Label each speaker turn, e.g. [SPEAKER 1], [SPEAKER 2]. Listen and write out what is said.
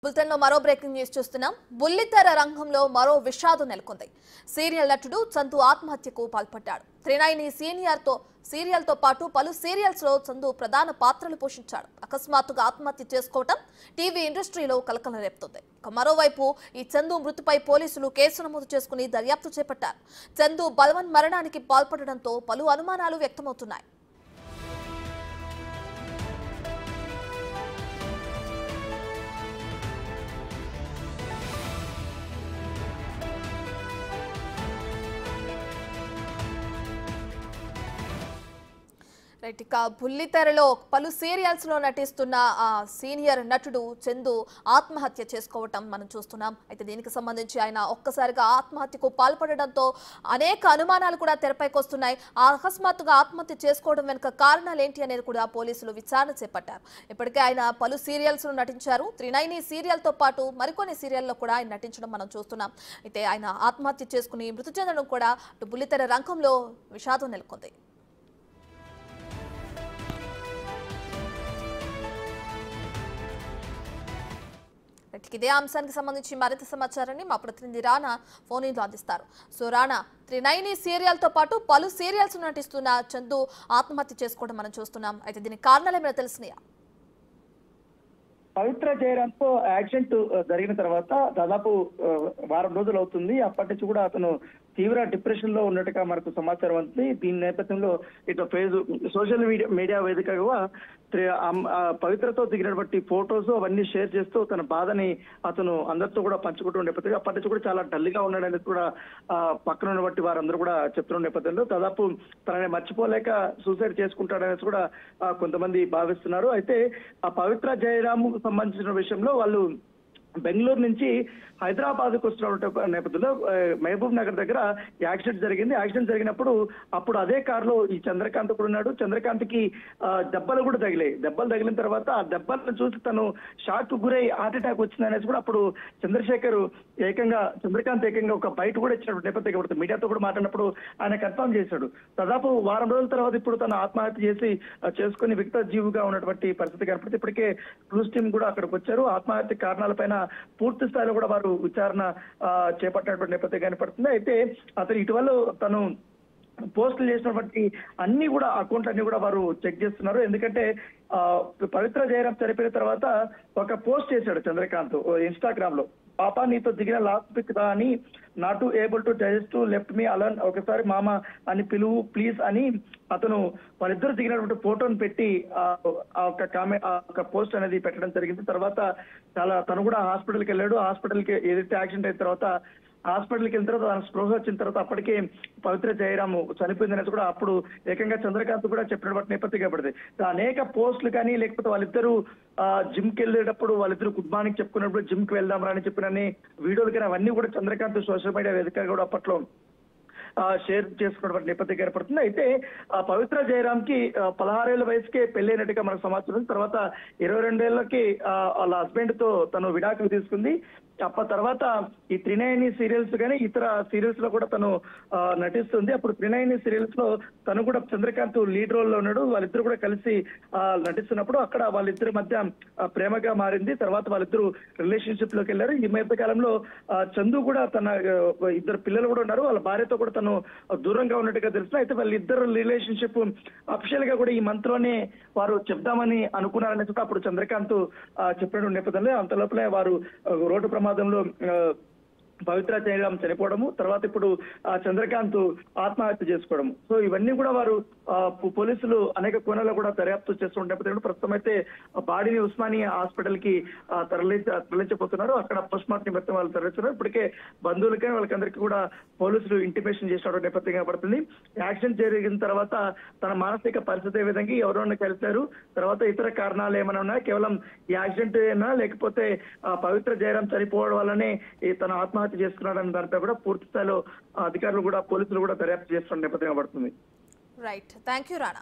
[SPEAKER 1] బులెటిన్లో మరో breaking news చూస్తున్నాం. బుల్లితెర రంగంలో మరో విషాదం నెలకొంది. సీరియల్ నటుడు చందు ఆత్మహత్యకు పాల్పడ్డాడు. త్రినైని సీరియల్తో పాటు పలు సీరియల్స్ లో చందు ప్రధాన పాత్రలు పోషించాడు. అకస్మాత్తుగా ఆత్మహత్య చేసుకోవడం టీవీ ఇండస్ట్రీలో కలకలం రేపుతోంది. మరోవైపు ఈ చందు మృతిపై పోలీసులు కేసు నమోదు చేసుకుని దర్యాప్తు చేపట్టారు. చందు బలవన్ మరణానికి పాల్పడడంతో పలు అనుమానాలు వ్యక్తమవుతున్నాయి. ఇక బుల్లితెరలో పలు సీరియల్స్ లో నటిస్తున్న సీనియర్ నటుడు చందు ఆత్మహత్య చేసుకోవటం మనం చూస్తున్నాం. అయితే దీనికి సంబంధించి ఆయన ఒక్కసారిగా ఆత్మహత్యకు పాల్పడడంతో అనేక అనుమానాలు కూడా తెరపైకి వస్తున్నాయి. అకస్మాత్తుగా ఆత్మహత్య చేసుకోవడం వెనుక కారణాలు ఏంటి అనేది కూడా పోలీసులు విచారణ చేపట్టారు. ఇప్పటికే ఆయన పలు సీరియల్స్ లో నటించారు. త్రినైని సీరియల్ తో పాటు మరికొన్ని సీరియల్లో కూడా ఆయన నటించడం మనం చూస్తున్నాం. అయితే ఆయన ఆత్మహత్య చేసుకుని మృతి చెందడం కూడా బుల్లితెర రంగంలో విషాదం నెలకొంది. ఇదే అంశానికి సంబంధించి మరింత సమాచారాన్ని మా ప్రతినిధి రానా ఫోన్ ఇన్లో అందిస్తారు. సో రానా, త్రినైని సీరియల్ తో పాటు పలు సీరియల్స్ నటిస్తున్న చందు ఆత్మహత్య చేసుకోవడం మనం చూస్తున్నాం. అయితే దీనికి కారణాలు ఏమైనా తెలిసినాయా?
[SPEAKER 2] పవిత్ర జయరాంతో యాక్సిడెంట్ జరిగిన తర్వాత దాదాపు వారం రోజులు అవుతుంది. అప్పటి నుంచి కూడా అతను తీవ్ర డిప్రెషన్ లో ఉన్నట్టుగా మనకు సమాచారం ఉంది. దీని నేపథ్యంలో ఇటు సోషల్ మీడియా వేదికగా పవిత్రతో దిగినటువంటి ఫొటోస్ అవన్నీ షేర్ చేస్తూ తన బాధని అతను అందరితో కూడా పంచుకుంటూ నేపథ్యంలో అప్పటి నుంచి కూడా చాలా డల్ గా ఉన్నాడనేది కూడా పక్కన ఉన్నటువంటి వారందరూ కూడా చెప్తున్న నేపథ్యంలో దాదాపు తనని మర్చిపోలేక సూసైడ్ చేసుకుంటాడనేసి కూడా కొంతమంది భావిస్తున్నారు. అయితే ఆ పవిత్ర జయరాము సంబంధించిన విషయంలో వాళ్ళు బెంగళూరు నుంచి హైదరాబాద్కు వస్తున్న నేపథ్యంలో మహబూబ్ నగర్ దగ్గర యాక్సిడెంట్ జరిగింది. యాక్సిడెంట్ జరిగినప్పుడు అప్పుడు అదే కారులో ఈ చంద్రకాంత్ కూడా ఉన్నాడు. చంద్రకాంత్ కి దెబ్బలు కూడా తగిలాయి. దెబ్బలు తగిలిన తర్వాత ఆ దెబ్బలను చూసి తను షాక్ కు గురై హార్ట్ అటాక్ వచ్చిందనేసి కూడా అప్పుడు చంద్రకాంత్ ఏకంగా ఒక బయట కూడా ఇచ్చినప్పుడు నేపథ్యం మీడియాతో కూడా మాట్లాడినప్పుడు ఆయన కన్ఫర్మ్ చేశాడు. దాదాపు వారం రోజుల తర్వాత ఇప్పుడు తను ఆత్మహత్య చేసుకుని విక్త జీవుగా ఉన్నటువంటి పరిస్థితి కనపడుతుంది. ఇప్పటికే క్రూజ్ టీం కూడా అక్కడికి వచ్చారు. ఆత్మహత్య కారణాలపైన పూర్తి స్థాయిలో కూడా వారు విచారణ చేపట్టినటువంటి నేపథ్యం కనపడుతుంది. అయితే అతను ఇటీవల తను పోస్టులు చేసినటువంటి అన్ని కూడా అకౌంట్ అన్ని కూడా వారు చెక్ చేస్తున్నారు. ఎందుకంటే పవిత్ర జయరాం చనిపోయిన తర్వాత ఒక పోస్ట్ చేశాడు చంద్రకాంత్ ఇన్స్టాగ్రామ్ లో. పాపా నీతో దిగిన లాస్ట్ పిక్ అని not able to digest to left me alone ఒకసారి మామ అని పిలువు ప్లీజ్ అని అతను వాళ్ళిద్దరు దిగినటువంటి ఫోటోను పెట్టి ఒక పోస్ట్ అనేది పెట్టడం జరిగింది. తర్వాత తను కూడా హాస్పిటల్కి వెళ్ళాడు. హాస్పిటల్కి ఏదైతే యాక్సిడెంట్ అయిన తర్వాత హాస్పిటల్కి వెళ్ళిన తర్వాత తన స్పృహ వచ్చిన తర్వాత అప్పటికే పవిత్ర జయరాము చనిపోయిందనేది కూడా అప్పుడు ఏకంగా చంద్రకాంత్ కూడా చెప్పినటువంటి నేపథ్యం కాబట్టి అనేక పోస్టులు కానీ లేకపోతే వాళ్ళిద్దరూ జిమ్ కి వెళ్ళేటప్పుడు వాళ్ళిద్దరు గుడ్ మార్నింగ్ చెప్పుకున్నప్పుడు జిమ్ కి వెళ్దాం రా అని చెప్పిన వీడియోలు కానీ అవన్నీ కూడా చంద్రకాంత్ సోషల్ మీడియా వేదికగా కూడా అప్పట్లో షేర్ చేసుకున్నటువంటి నేపథ్యం ఏర్పడుతుంది. అయితే పవిత్ర జయరామ్ కి 16 ఏళ్ల వయసుకే పెళ్ళైనట్టుగా మనకు సమాచారం. తర్వాత 22 ఏళ్లకి వాళ్ళ హస్బెండ్ తో తను విడాకులు తీసుకుంది. తర్వాత ఈ త్రినయని సీరియల్స్ కానీ ఇతర సీరియల్స్ లో కూడా తను నటిస్తుంది. అప్పుడు త్రినయని సీరియల్స్ లో తను కూడా చంద్రకాంత్ లీడ్ రోల్ లో ఉన్నాడు. వాళ్ళిద్దరు కూడా కలిసి నటిస్తున్నప్పుడు అక్కడ వాళ్ళిద్దరి మధ్య ప్రేమగా మారింది. తర్వాత వాళ్ళిద్దరు రిలేషన్షిప్ లోకి వెళ్ళారు. ఈ మధ్య కాలంలో చందు కూడా తన ఇద్దరు పిల్లలు కూడా ఉన్నారు. వాళ్ళ భార్యతో కూడా తను దూరంగా ఉన్నట్టుగా తెలుసు. అయితే వాళ్ళిద్దరు రిలేషన్షిప్ అఫిషియల్ గా కూడా ఈ మంత్ లోనే వారు చెప్దామని అనుకున్నారనేసి అప్పుడు చంద్రకాంత్ చెప్పిన నేపథ్యంలో అంత లోపలే వారు రోడ్డు ప్రమాదంలో పవిత్ర జయరాం చనిపోవడము, తర్వాత ఇప్పుడు చంద్రకాంత్ ఆత్మహత్య చేసుకోవడము. సో ఇవన్నీ కూడా వారు పోలీసులు అనేక కోణాల్లో కూడా దర్యాప్తు చేస్తుంటే ప్రస్తుతం అయితే బాడీని ఉస్మానియా హాస్పిటల్ కి తరలించబోతున్నారు. అక్కడ పోస్ట్ మార్టం నిమిత్తం వాళ్ళు తరలిస్తున్నారు. ఇప్పటికే బంధువులకే వాళ్ళకందరికీ కూడా పోలీసులు ఇంటిమేషన్ చేసిన నేపథ్యం కనబడుతుంది. యాక్సిడెంట్ జరిగిన తర్వాత తన మానసిక పరిస్థితి ఏ విధంగా ఎవరైనా కలిశారు, తర్వాత ఇతర కారణాలు ఏమైనా ఉన్నాయా, కేవలం ఈ యాక్సిడెంట్ అయినా లేకపోతే పవిత్ర జయరాం చనిపోవడం వల్లనే తన ఆత్మహత్య చేసుకున్నాడని దానిపై కూడా పూర్తి స్థాయిలో అధికారులు కూడా పోలీసులు కూడా దర్యాప్తు చేస్తున్న నేపథ్యం పడుతుంది.
[SPEAKER 1] Right, thank you Rana.